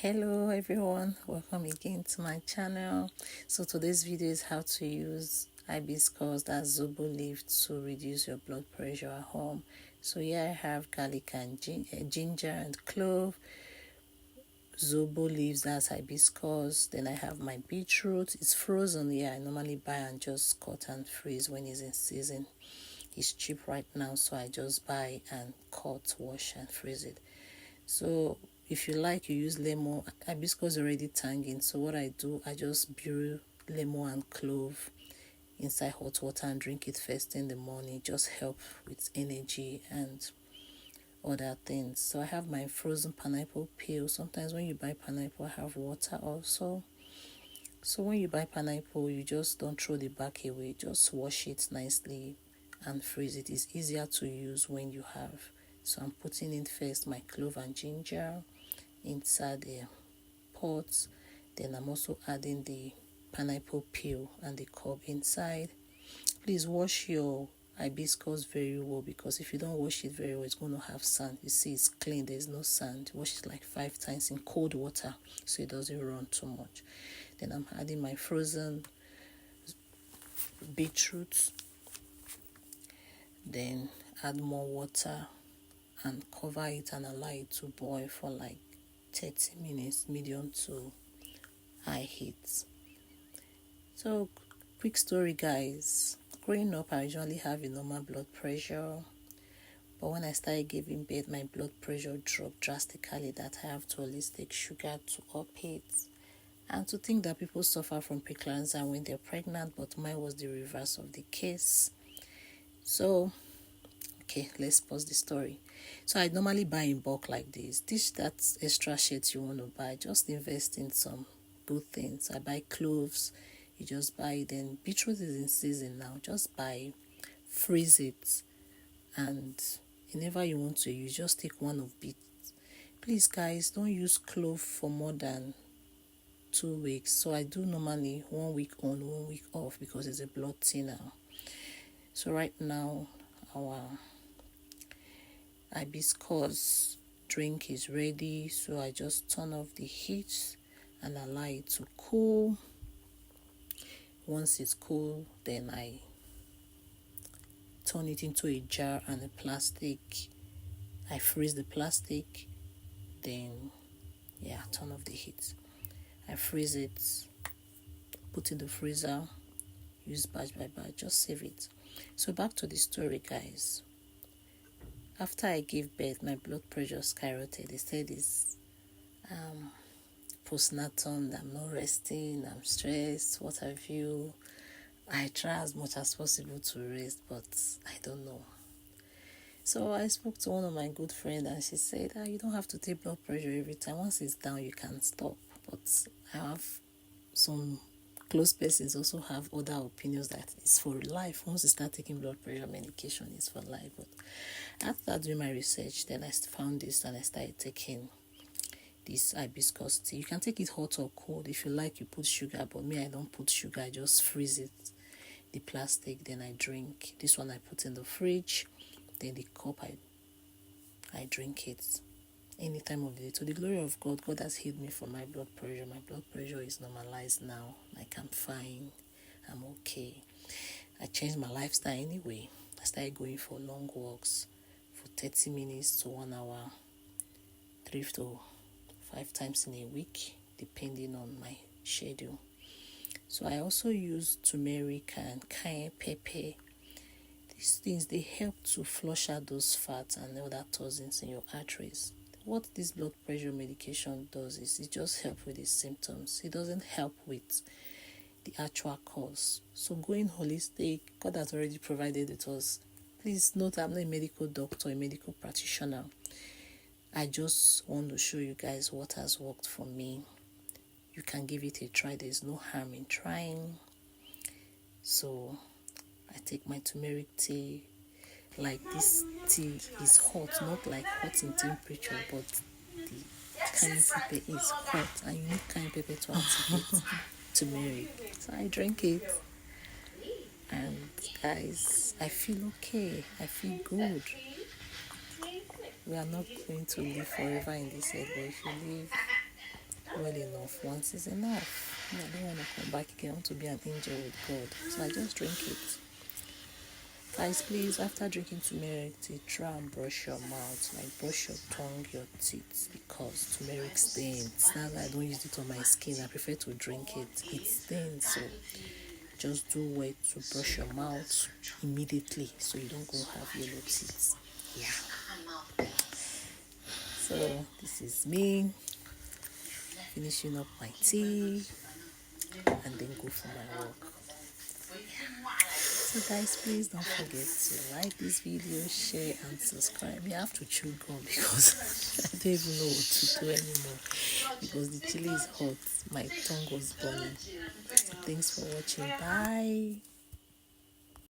Hello everyone, welcome again to my channel. So today's video is how to use hibiscus, that's zobo leaf, to reduce your blood pressure at home. So here I have garlic and ginger and clove, zobo leaves, that's hibiscus. Then I have my beetroot. It's frozen here. I normally buy and just cut and freeze when it's in season. It's cheap right now, so I just buy and cut, wash and freeze it. So if you like, you use lemon. Hibiscus already tanging, so what I do, I just brew lemon and clove inside hot water and drink it first in the morning. Just help with energy and other things. So I have my frozen pineapple peel. Sometimes when you buy pineapple, I have water also. So when you buy pineapple, you just don't throw the back away, just wash it nicely and freeze it. It's easier to use when you have. So I'm putting in first my clove and ginger inside the pot. Then I'm also adding the pineapple peel and the cob inside. Please wash your hibiscus very well, because if you don't wash it very well, it's going to have sand. You see, it's clean, there's no sand. Wash it like 5 times in cold water so it doesn't run too much. Then I'm adding my frozen beetroot. Then add more water and cover it and allow it to boil for like 30 minutes, medium to high heat. So quick story, guys. Growing up, I usually have a normal blood pressure, but when I started giving birth, my blood pressure dropped drastically, that I have to always take sugar to up it. And to think that people suffer from preeclampsia when they're pregnant, but mine was the reverse of the case. So okay, let's pause the story. So I normally buy in bulk like this. That extra shit you want to buy, just invest in some good things. I buy cloves, you just buy it. Then beetroot is in season now, just buy, freeze it, and whenever you want to use, just take one of beet. Please guys, don't use clove for more than 2 weeks. So I do normally 1 week on, 1 week off, because it's a blood thinner. So right now our hibiscus drink is ready, so I just turn off the heat and allow it to cool. Once it's cool, then I turn it into a jar and a plastic. I freeze the plastic, then turn off the heat. I freeze it, put in the freezer, use batch by batch, just save it. So back to the story, guys. After I gave birth, my blood pressure skyrocketed. They said it's postnatal, I'm not resting, I'm stressed, what have you. I try as much as possible to rest, but I don't know. So I spoke to one of my good friends, and she said, you don't have to take blood pressure every time. Once it's down, you can stop. But I have some close persons also have other opinions that it's for life. Once you start taking blood pressure medication, it's for life. But after doing my research, then I found this and I started taking this hibiscus tea. You can take it hot or cold. If you like, you put sugar, but me, I don't put sugar. I just freeze it, the plastic, then I drink. This one I put in the fridge, then the cup, I drink it any time of the day. To the glory of God, God has healed me from my blood pressure. My blood pressure is normalized now. Like, I'm fine, I'm okay. I changed my lifestyle anyway. I started going for long walks for 30 minutes to 1 hour, 3 to 5 times in a week, depending on my schedule. So I also use turmeric and cayenne pepper. These things, they help to flush out those fats and other toxins in your arteries. What this blood pressure medication does is it just helps with the symptoms. It doesn't help with the actual cause. So going holistic, God has already provided it us. Please note, I'm not a medical doctor, a medical practitioner. I just want to show you guys what has worked for me. You can give it a try. There's no harm in trying. So I take my turmeric tea. Like, this tea is hot, not like hot in temperature, but the cayenne pepper is hot, and you need cayenne pepper to activate turmeric. So I drink it, and guys, I feel okay. I feel good. We are not going to live forever in this earth, but if you live enough. Once is enough. I don't want to come back again. I want to be an angel with God. So I just drink it. Guys, please, after drinking turmeric tea, try and brush your mouth, like brush your tongue, your teeth, because turmeric stains. That's why I don't use it on my skin. I prefer to drink it. It stains, so just do well to brush your mouth immediately so you don't go have yellow teeth. Yeah. So this is me finishing up my tea and then go for my walk. So guys, please don't forget to like this video, share and subscribe. You have to chew gum because I don't even know what to do anymore because the chili is hot. My tongue was burning. Thanks for watching. Bye.